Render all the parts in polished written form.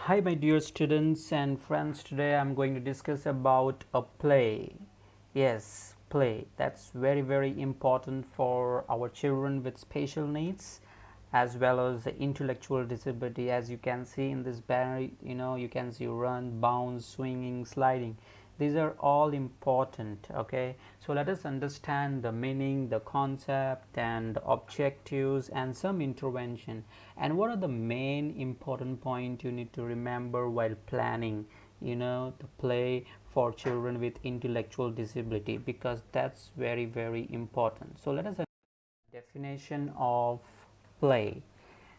Hi my dear students and friends, today I'm going to discuss about a play. Yes, play. That's very important for our children with special needs as well as intellectual disability. As you can see in this banner, you can see run, bounce, swinging, sliding. These are all important. Okay, so let us understand the meaning, the concept and the objectives and some intervention, and what are the main important point you need to remember while planning the play for children with intellectual disability, because that's very important. So let us definition of play.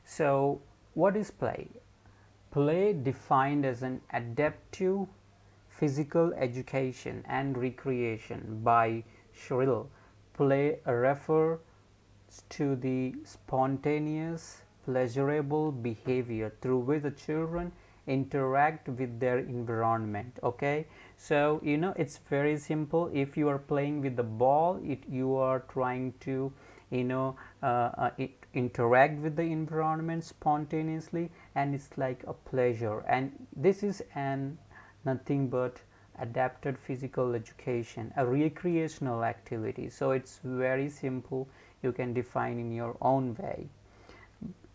So what is play? Play defined as an adaptive physical education and recreation by Shrill. Play refers to the spontaneous, pleasurable behavior through which the children interact with their environment. Okay, so it's very simple. If you are playing with the ball, you are trying to interact with the environment spontaneously, and it's like a pleasure, and this is an nothing but adapted physical education, a recreational activity. So it's very simple, you can define in your own way.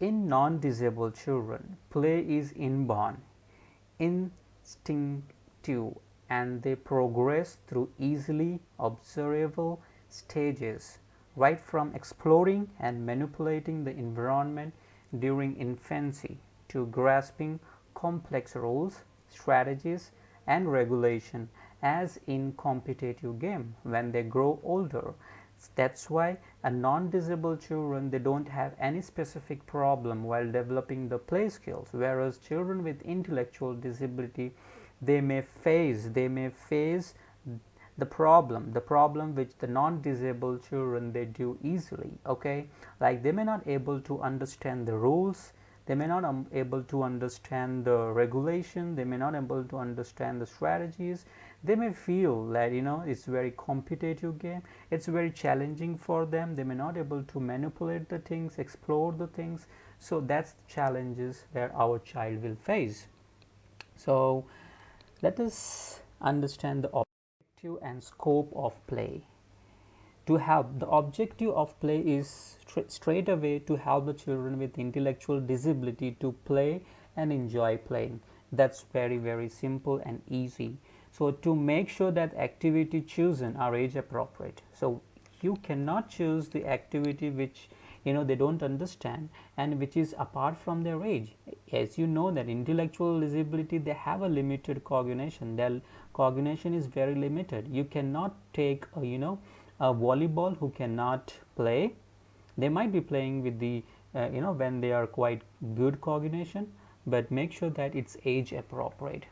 In non-disabled children, play is inborn, instinctive, and they progress through easily observable stages, right from exploring and manipulating the environment during infancy to grasping complex rules, strategies, and regulation as in competitive game when they grow older. That's why a non-disabled children, they don't have any specific problem while developing the play skills, whereas children with intellectual disability, they may face the problem which the non-disabled children they do easily. Okay, like they may not able to understand the rules, they may not able to understand the regulation, they may not able to understand the strategies. They may feel that it's very competitive game, it's very challenging for them, they may not able to manipulate the things, explore the things. So that's the challenges where our child will face. So let us understand the objective and scope of play. To help, the objective of play is straight away to help the children with intellectual disability to play and enjoy playing. That's very simple and easy. So to make sure that activity chosen are age appropriate, so you cannot choose the activity which they don't understand and which is apart from their age. As you know that intellectual disability, they have a limited cognition, their cognition is very limited. You cannot take a volleyball who cannot play. They might be playing with the when they are quite good cognition, but make sure that it's age appropriate.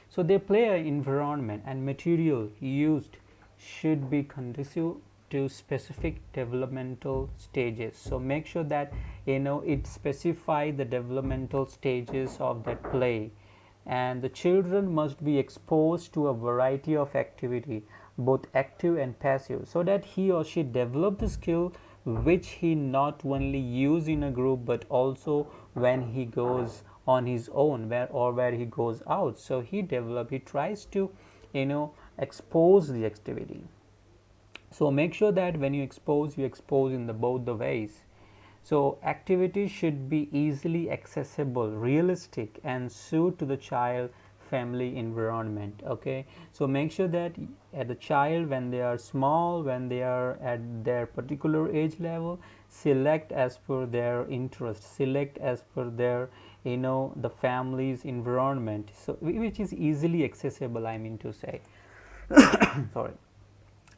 So their play environment and material used should be conducive to specific developmental stages. So make sure that it specify the developmental stages of that play, and the children must be exposed to a variety of activity, both active and passive, so that he or she develop the skill which he not only use in a group but also when he goes on his own, where he goes out. So he tries to expose the activity. So make sure that when you expose in the both the ways. So activities should be easily accessible, realistic, and suit to the child family environment. Okay, so make sure that at the child, when they are small, when they are at their particular age level, select as per their interest, select as per their the family's environment, so which is easily accessible, I mean to say. Sorry,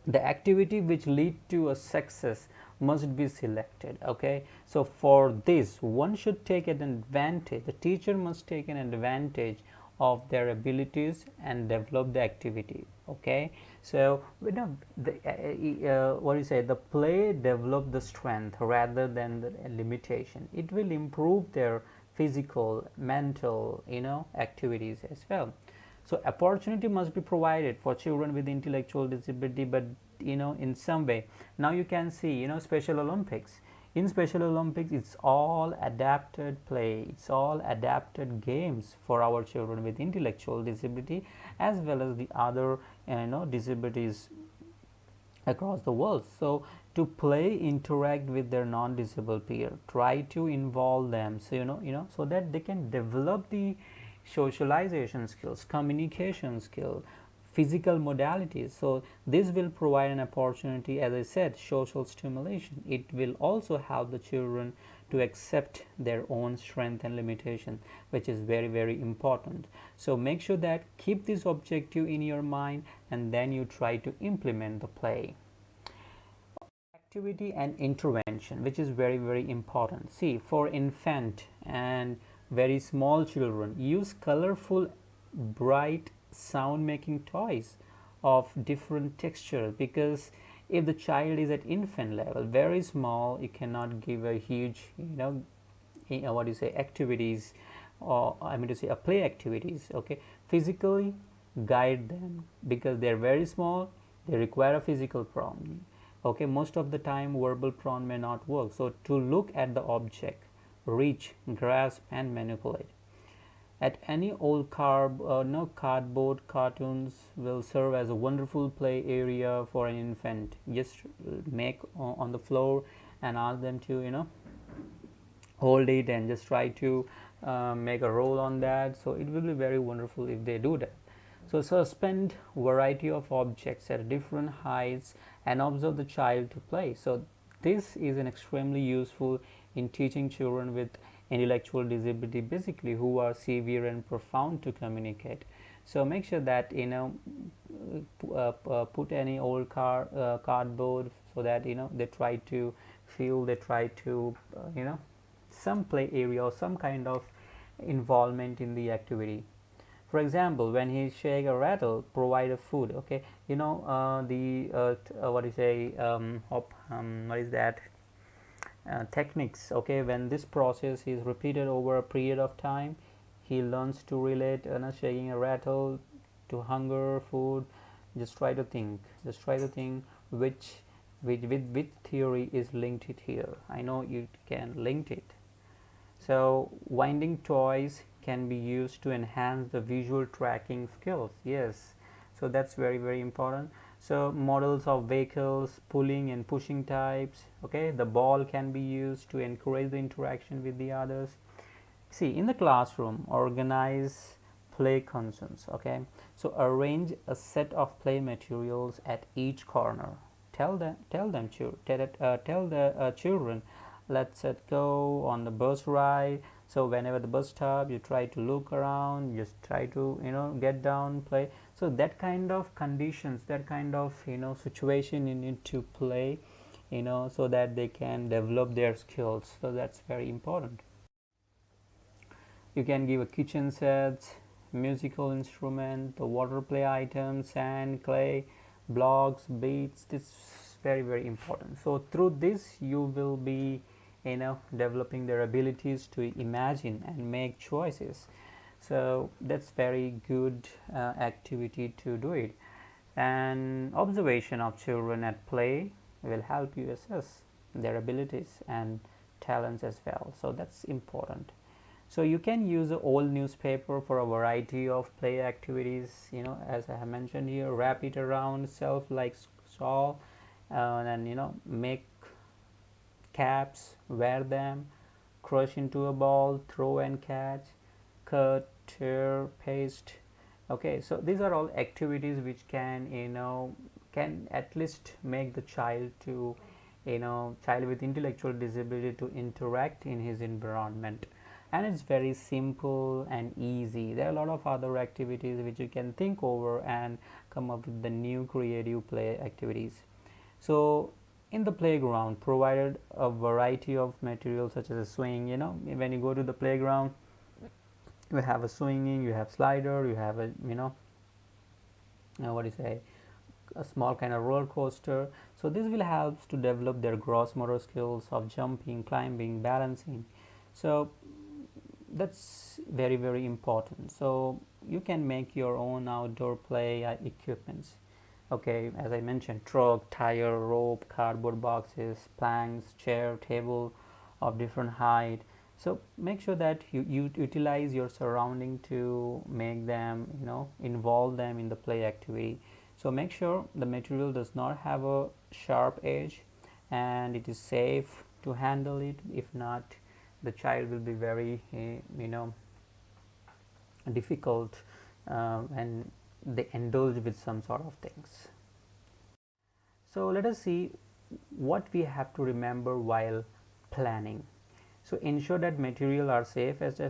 the activity which lead to a success must be selected. Okay, so for this one should take an advantage, the teacher must take an advantage of their abilities and develop the activity. Okay, so what you say, the play develop the strength rather than the limitation. It will improve their physical, mental activities as well. So opportunity must be provided for children with intellectual disability, but in some way. Now you can see Special Olympics, In Special Olympics, it's all adapted play, it's all adapted games for our children with intellectual disability as well as the other disabilities across the world. So to play, interact with their non-disabled peer, try to involve them, so so that they can develop the socialization skills, communication skill, physical modalities. So this will provide an opportunity, as I said, social stimulation. It will also help the children to accept their own strength and limitation, which is very, very important. So make sure that keep this objective in your mind, and then you try to implement the play. Activity and intervention, which is very, very important. See, for infant and very small children, use colorful, bright, sound making toys of different texture, because if the child is at infant level, very small, you cannot give a huge what do you say, activities, or I mean to say a play activities. Okay, physically guide them, because they're very small, they require a physical prompt. Okay, most of the time verbal prompt may not work, so to look at the object, reach, grasp and manipulate. At any old cardboard cartoons will serve as a wonderful play area for an infant. Just make on the floor and ask them to hold it and just try to make a roll on that. So it will be very wonderful if they do that. So suspend variety of objects at different heights and observe the child to play. So this is an extremely useful in teaching children with intellectual disability, basically who are severe and profound to communicate. So make sure that put any old cardboard, so that they try to feel, they try to some play area or some kind of involvement in the activity. For example, when he shake a rattle, provide a food. Okay, what is a what is that techniques. Okay, when this process is repeated over a period of time, he learns to relate shaking a rattle to hunger, food. Just try to think. Just try to think which theory is linked it here. I know you can link it. So winding toys can be used to enhance the visual tracking skills. Yes, so that's very, very important. So models of vehicles, pulling and pushing types. Okay, the ball can be used to encourage the interaction with the others. See, in the classroom, organize play concerns. Okay, so arrange a set of play materials at each corner. Tell the children, let's go on the bus ride. So whenever the bus stop, you try to look around, just try to get down, play. So that kind of conditions, that kind of situation you need to play, so that they can develop their skills. So that's very important. You can give a kitchen set, musical instrument, the water play items, sand, clay, blocks, beads. This is very, very important. So through this, you will be developing their abilities to imagine and make choices. So that's very good activity to do it. And observation of children at play will help you assess their abilities and talents as well. So that's important. So you can use an old newspaper for a variety of play activities. As I have mentioned here, wrap it around self like shawl, and make caps, wear them, crush into a ball, throw and catch, cut, tear, paste. Okay, so these are all activities which can at least make the child child with intellectual disability to interact in his environment. And it's very simple and easy. There are a lot of other activities which you can think over and come up with the new creative play activities. So in the playground, provided a variety of materials such as a swing. When you go to the playground, you have a swinging, you have slider, you have a what do you say, a small kind of roller coaster. So this will help to develop their gross motor skills of jumping, climbing, balancing. So that's very, very important. So you can make your own outdoor play equipments. Okay, as I mentioned, truck, tire, rope, cardboard boxes, planks, chair, table of different height. So make sure that you utilize your surrounding to make them, involve them in the play activity. So make sure the material does not have a sharp edge and it is safe to handle it. If not, the child will be very, difficult and they indulge with some sort of things. So let us see what we have to remember while planning. So ensure that material are safe, as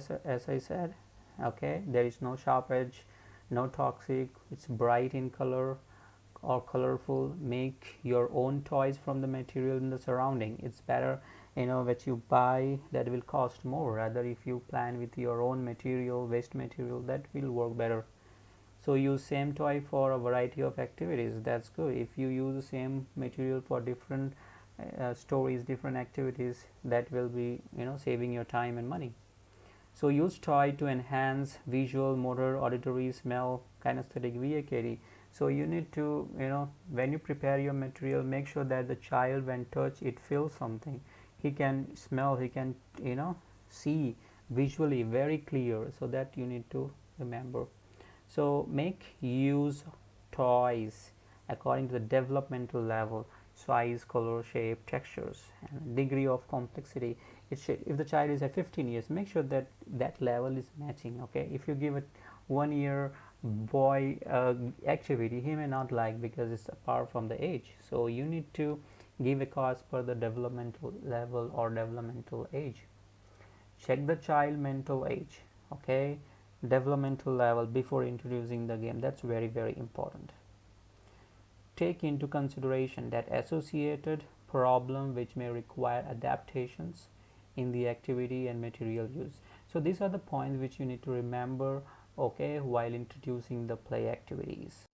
I said. Okay, there is no sharp edge, no toxic, it's bright in color or colorful. Make your own toys from the material in the surrounding. It's better, what you buy that will cost more. Rather, if you plan with your own material, waste material, that will work better. So use same toy for a variety of activities. That's good. If you use the same material for different stories, different activities, that will be, saving your time and money. So use toy to enhance visual, motor, auditory, smell, kinesthetic, VAKD. So you need to, when you prepare your material, make sure that the child, when touch it, feels something. He can smell, he can, see visually very clear. So that you need to remember. So make use toys according to the developmental level, size, color, shape, textures, and degree of complexity. If the child is at 15 years, make sure that that level is matching. Okay, if you give a 1 year boy activity, he may not like because it's apart from the age. So you need to give a cost per the developmental level or developmental age. Check the child mental age. Okay, developmental level before introducing the game. That's very, very important. Take into consideration that associated problem which may require adaptations in the activity and material use. So these are the points which you need to remember, okay, while introducing the play activities.